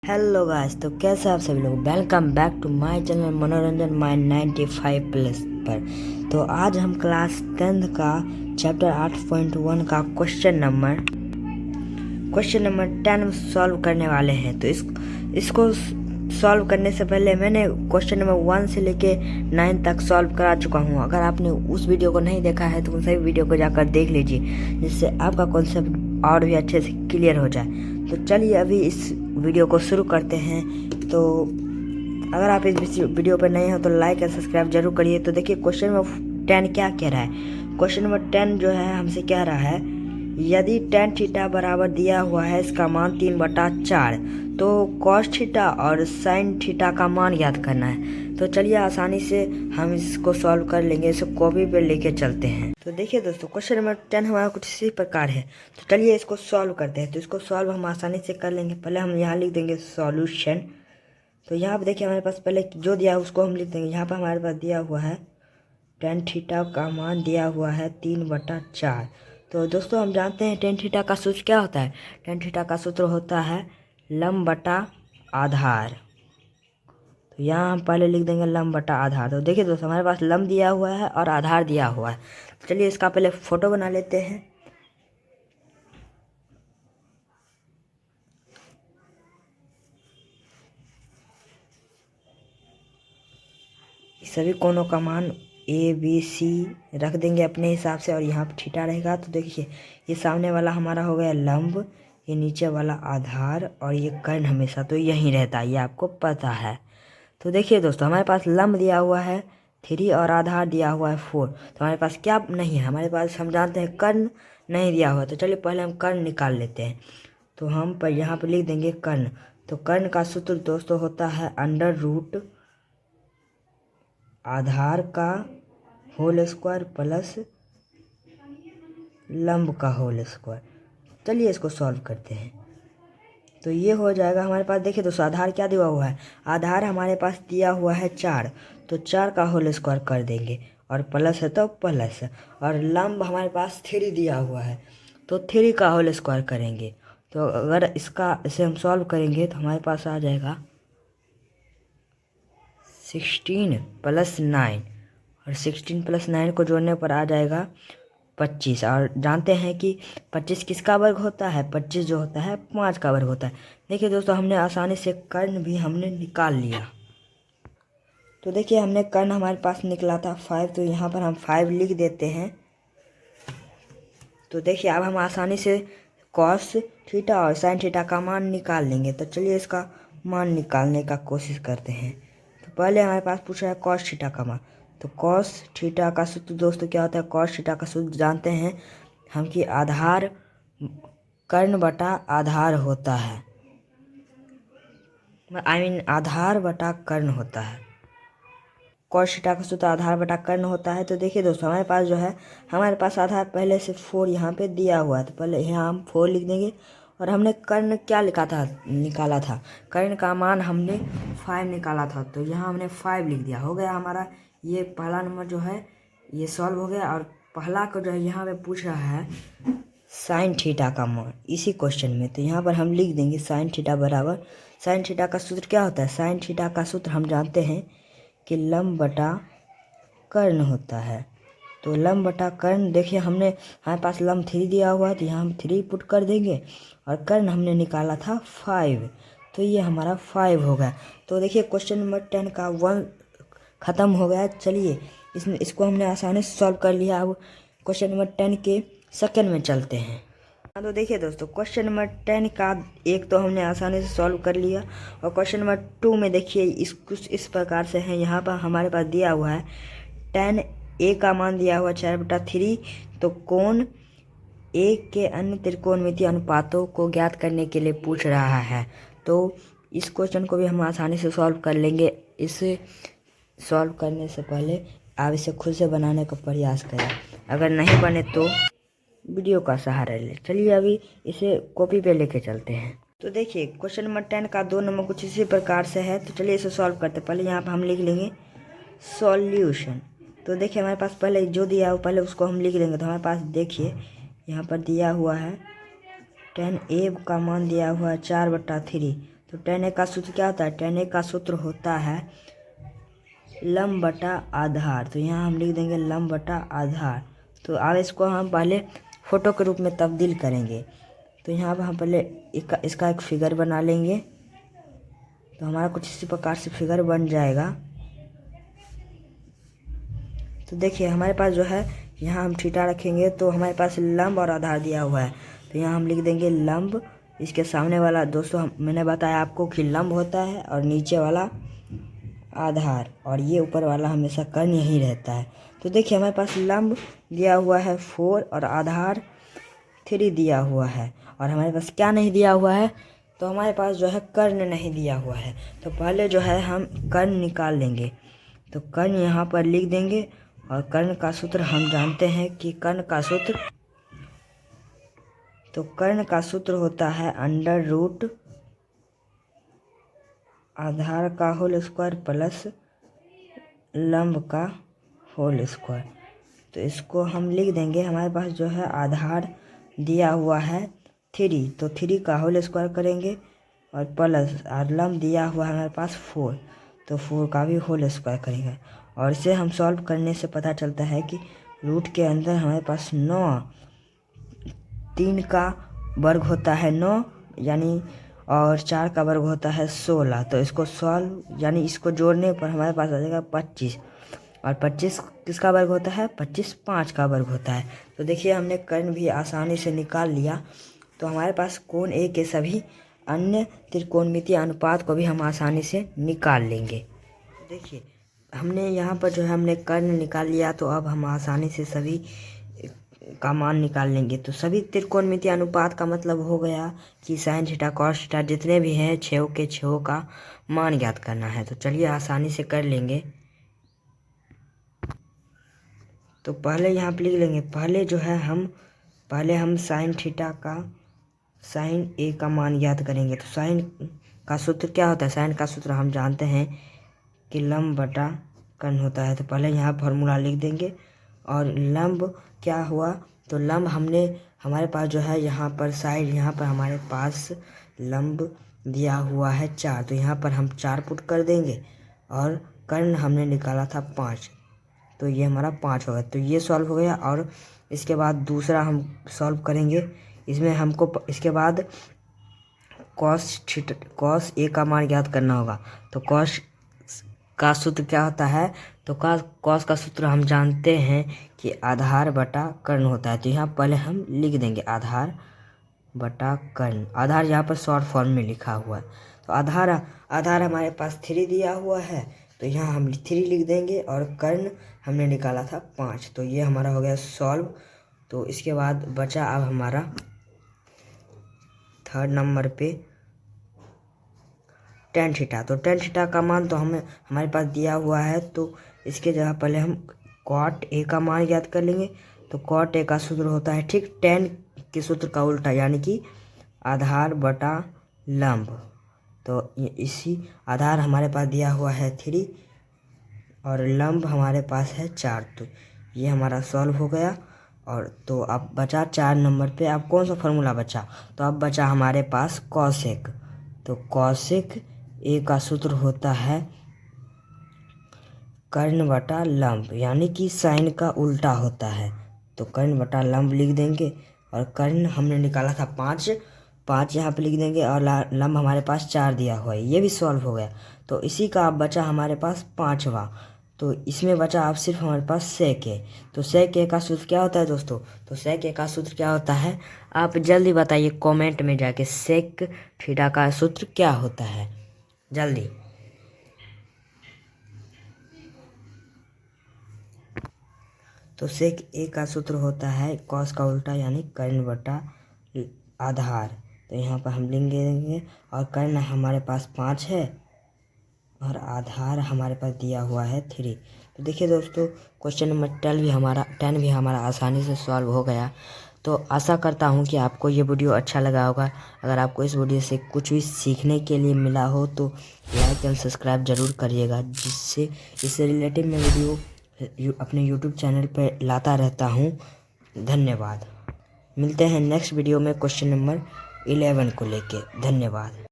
Hello guys, तो कैसे आप सभी लोग। Welcome back to my channel Manoranjan my 95 plus पर। तो आज हम क्लास 10th का चैप्टर 8.1 का क्वेश्चन नंबर 10 सॉल्व करने वाले हैं। तो इसको सॉल्व करने से पहले मैंने क्वेश्चन नंबर 1 से लेके 9 तक सॉल्व करा चुका हूँ। अगर आपने उस वीडियो को नहीं देखा है तो उन सभी वीडियो को जाकर देख लीजिए, जिससे आपका कॉन्सेप्ट और भी अच्छे से क्लियर हो जाए। तो चलिए अभी इस वीडियो को शुरू करते हैं। तो अगर आप इस वीडियो पर नए हो तो लाइक और सब्सक्राइब जरूर करिए। तो देखिए क्वेश्चन नंबर 10 क्या कह रहा है। क्वेश्चन नंबर 10 जो है हमसे कह रहा है, यदि tan थीटा बराबर दिया हुआ है इसका मान 3/4, तो cos थीटा और sin थीटा का मान याद करना है। तो चलिए आसानी से हम इसको सॉल्व कर लेंगे। इसे कॉपी पे लेके चलते हैं। तो देखिए दोस्तों, क्वेश्चन नंबर 10 हमारा कुछ इसी प्रकार है। तो चलिए इसको सॉल्व करते हैं। तो इसको सॉल्व हम आसानी से कर लेंगे। पहले हम यहाँ लिख देंगे सॉल्यूशन। तो यहाँ पर देखिए हमारे पास पहले जो दिया है उसको हम लिख देंगे। यहाँ पर हमारे पास दिया हुआ है tan थीटा का मान दिया हुआ है 3/4। तो दोस्तों हम जानते हैं tan थीटा का सूत्र क्या होता है। tan थीटा का सूत्र होता है लंब बटा आधार। तो यहाँ हम पहले लिख देंगे लंब बटा आधार। तो देखिए दोस्तों हमारे पास लंब दिया हुआ है और आधार दिया हुआ है। तो चलिए इसका पहले फोटो बना लेते हैं। सभी कोनों का मान ABC रख देंगे अपने हिसाब से, और यहाँ पर थीटा रहेगा। तो देखिए ये सामने वाला हमारा हो गया लंब, ये नीचे वाला आधार, और ये कर्ण हमेशा तो यहीं रहता है, ये आपको पता है। तो देखिए दोस्तों हमारे पास लंब दिया हुआ है 3 और आधार दिया हुआ है 4। तो हमारे पास क्या नहीं है, हमारे पास हम जानते हैं कर्ण नहीं दिया हुआ। तो चलिए पहले हम कर्ण निकाल लेते हैं। तो हम पर यहाँ पर लिख देंगे कर्ण। तो कर्ण का सूत्र दोस्तों होता है √ आधार का होल स्क्वायर प्लस लंब का होल स्क्वायर। चलिए इसको सॉल्व करते हैं। तो ये हो जाएगा हमारे पास। देखिए दोस्तों आधार क्या दिया हुआ है, आधार हमारे पास दिया हुआ है 4। तो 4 का होल स्क्वायर कर देंगे, और प्लस है तो प्लस, और लंब हमारे पास 3 दिया हुआ है तो 3 का होल स्क्वायर करेंगे। तो अगर इसे हम सॉल्व करेंगे तो हमारे पास आ जाएगा 16 + 9, और 16 + 9 को जोड़ने पर आ जाएगा 25। और जानते हैं कि 25 किसका वर्ग होता है, 25 जो होता है 5 का वर्ग होता है। देखिए दोस्तों हमने आसानी से कर्ण भी हमने निकाल लिया। तो देखिए हमने कर्ण हमारे पास निकला था 5, तो यहाँ पर हम 5 लिख देते हैं। तो देखिए अब हम आसानी से cos थीटा और sin थीटा का मान निकाल लेंगे। तो चलिए इसका मान निकालने का कोशिश करते हैं। तो पहले हमारे पास पूछा है cos थीटा का मान। तो cos थीटा का सूत्र दोस्तों क्या होता है, cos थीटा का सूत्र जानते हैं हम कि आधार कर्ण बटा आधार होता है, आधार बटा कर्ण होता है। cos थीटा का सूत्र आधार बटा कर्ण होता है। तो देखिए दोस्तों हमारे पास जो है, हमारे पास आधार पहले से 4 यहाँ पे दिया हुआ है। तो पहले यहाँ हम 4 लिख देंगे, और हमने कर्ण क्या निकाला था, कर्ण का मान हमने 5 निकाला था। तो यहाँ हमने 5 लिख दिया, हो गया हमारा ये पहला नंबर जो है ये सॉल्व हो गया। और पहला को जो है यहाँ पे पूछ रहा है साइन थीटा का मान इसी क्वेश्चन में। तो यहाँ पर हम लिख देंगे साइन थीटा बराबर, साइन थीटा का सूत्र क्या होता है, साइन थीटा का सूत्र हम जानते हैं कि लंब बटा कर्ण होता है। तो लंब बटा कर्ण, देखिए हमारे पास लंब 3 दिया हुआ है, तो यहाँ हम 3 पुट कर देंगे, और कर्ण हमने निकाला था 5, तो ये हमारा 5 हो गया। तो देखिए क्वेश्चन नंबर 10 का 1 ख़त्म हो गया। चलिए इसको हमने आसानी से सॉल्व कर लिया। अब क्वेश्चन नंबर 10 के सेकंड में चलते हैं। हाँ तो देखिए दोस्तों क्वेश्चन नंबर 10 का एक तो हमने आसानी से सॉल्व कर लिया, और क्वेश्चन नंबर 2 में देखिए कुछ इस प्रकार से है। यहाँ पर हमारे पास दिया हुआ है tan A का मान दिया हुआ 4/3। तो कोण A के अन्य त्रिकोणमितीय अनुपातों को ज्ञात करने के लिए पूछ रहा है। तो इस क्वेश्चन को भी हम आसानी से सॉल्व कर लेंगे। इसे सॉल्व करने से पहले आप इसे खुद से बनाने का प्रयास करें, अगर नहीं बने तो वीडियो का सहारा ले। चलिए अभी इसे कॉपी पे लेके चलते हैं। तो देखिए क्वेश्चन नंबर 10 का 2 नंबर कुछ इसी प्रकार से है। तो चलिए इसे सॉल्व करते हैं। पहले यहाँ पर हम लिख लेंगे सॉल्यूशन। तो देखिए हमारे पास पहले जो दिया है पहले उसको हम लिख लेंगे। तो हमारे पास देखिए यहाँ पर दिया हुआ है tan A का मान दिया हुआ है 4/3। तो tan a का सूत्र क्या होता है? tan a का सूत्र होता है लंब बटा आधार। तो यहाँ हम लिख देंगे लंब बटा आधार। तो अब इसको हम पहले फोटो के रूप में तब्दील करेंगे। तो यहाँ पर हम पहले इसका एक फिगर बना लेंगे। तो हमारा कुछ इसी प्रकार से फिगर बन जाएगा। तो देखिए हमारे पास जो है यहाँ हम थीटा रखेंगे तो हमारे पास लंब और आधार दिया हुआ है। तो यहाँ हम लिख देंगे लंब, इसके सामने वाला दोस्तों मैंने बताया आपको कि लंब होता है और नीचे वाला आधार, और ये ऊपर वाला हमेशा कर्ण यही रहता है। तो देखिए हमारे पास लंब दिया हुआ है 4 और आधार 3 दिया हुआ है, और हमारे पास क्या नहीं दिया हुआ है? तो हमारे पास जो है कर्ण नहीं दिया हुआ है। तो पहले जो है हम कर्ण निकाल लेंगे। तो कर्ण यहाँ पर लिख देंगे, और कर्ण का सूत्र हम जानते हैं कि कर्ण का सूत्र होता है अंडर रूट आधार का होल स्क्वायर प्लस लंब का होल स्क्वायर। तो इसको हम लिख देंगे। हमारे पास जो है आधार दिया हुआ है 3, तो 3 का होल स्क्वायर करेंगे, और प्लस और लंब दिया हुआ है हमारे पास 4, तो 4 का भी होल स्क्वायर करेंगे। और इसे हम सॉल्व करने से पता चलता है कि रूट के अंदर हमारे पास 9, 3 का वर्ग होता है 9 यानी, और 4 का वर्ग होता है 16। तो इसको सॉल्व यानी इसको जोड़ने पर हमारे पास आ जाएगा 25, और 25 किसका वर्ग होता है? 25 5 का वर्ग होता है। तो देखिए हमने कर्ण भी आसानी से निकाल लिया। तो हमारे पास कोण ए के सभी अन्य त्रिकोणमितीय अनुपात को भी हम आसानी से निकाल लेंगे। देखिए हमने यहाँ पर जो है हमने कर्ण निकाल लिया। तो अब हम आसानी से सभी का मान निकाल लेंगे। तो सभी त्रिकोणमितीय अनुपात का मतलब हो गया कि साइन थीटा कॉस थीटा जितने भी हैं छेव का मान ज्ञात करना है। तो चलिए आसानी से कर लेंगे। तो पहले यहाँ पर लिख लेंगे, पहले हम साइन थीटा का साइन ए का मान ज्ञात करेंगे। तो साइन का सूत्र क्या होता है? साइन का सूत्र हम जानते हैं कि लंब बटा कर्ण होता है। तो पहले यहाँ फॉर्मूला लिख देंगे। और लंब क्या हुआ? तो लंब हमारे पास जो है यहाँ पर साइड, यहाँ पर हमारे पास लंब दिया हुआ है 4, तो यहाँ पर हम 4 पुट कर देंगे। और कर्ण हमने निकाला था 5, तो ये हमारा 5 होगा। तो ये सॉल्व हो गया। और इसके बाद दूसरा हम सॉल्व करेंगे। इसमें हमको इसके बाद कॉस ए का मान ज्ञात करना होगा। तो कॉस का सूत्र क्या होता है? तो कॉस का सूत्र हम जानते हैं कि आधार बटा कर्ण होता है। तो यहाँ पहले हम लिख देंगे आधार बटा कर्ण। आधार यहाँ पर शॉर्ट फॉर्म में लिखा हुआ है। तो आधार हमारे पास 3 दिया हुआ है, तो यहाँ हम 3 लिख देंगे। और कर्ण हमने निकाला था 5, तो ये हमारा हो गया सॉल्व। तो इसके बाद बचा अब हमारा 3rd नंबर पे tan थीटा। तो tan थीटा का मान तो हमारे पास दिया हुआ है। तो इसके जगह पहले हम cot a का मान ज्ञात कर लेंगे। तो cot a का सूत्र होता है ठीक tan के सूत्र का उल्टा, यानी कि आधार बटा लंब। तो इसी आधार हमारे पास दिया हुआ है 3 और लंब हमारे पास है 4। तो ये हमारा सॉल्व हो गया। और तो अब बचा 4 नंबर पे अब कौन सा फार्मूला बचा? तो अब बचा हमारे पास कॉसेक। तो कॉसेक ए का सूत्र होता है कर्ण बटा लंब, यानी कि साइन का उल्टा होता है। तो कर्ण बटा लंब लिख देंगे। और कर्ण हमने निकाला था 5 यहाँ पे लिख देंगे। और लंब हमारे पास 4 दिया हुआ है, ये भी सॉल्व हो गया। तो इसी का अब बचा हमारे पास 5वां। तो इसमें बचा अब सिर्फ हमारे पास सेक है। तो सेक ए का सूत्र क्या होता है दोस्तों? तो सेक ए का सूत्र क्या होता है? आप जल्दी बताइए कमेंट में जाके, सेक थीटा का सूत्र क्या होता है? जल्दी। तो सेक ए का सूत्र होता है कॉस का उल्टा, यानी कर्ण बटा आधार। तो यहाँ पर हम लिख देंगे। और कर्ण हमारे पास 5 है और आधार हमारे पास दिया हुआ है 3। तो देखिए दोस्तों, क्वेश्चन नंबर 10 भी हमारा आसानी से सॉल्व हो गया। तो आशा करता हूँ कि आपको ये वीडियो अच्छा लगा होगा। अगर आपको इस वीडियो से कुछ भी सीखने के लिए मिला हो तो लाइक एंड सब्सक्राइब ज़रूर करिएगा, जिससे इससे रिलेटेड मैं वीडियो अपने यूट्यूब चैनल पर लाता रहता हूँ। धन्यवाद। मिलते हैं नेक्स्ट वीडियो में क्वेश्चन नंबर 11 को लेके। धन्यवाद।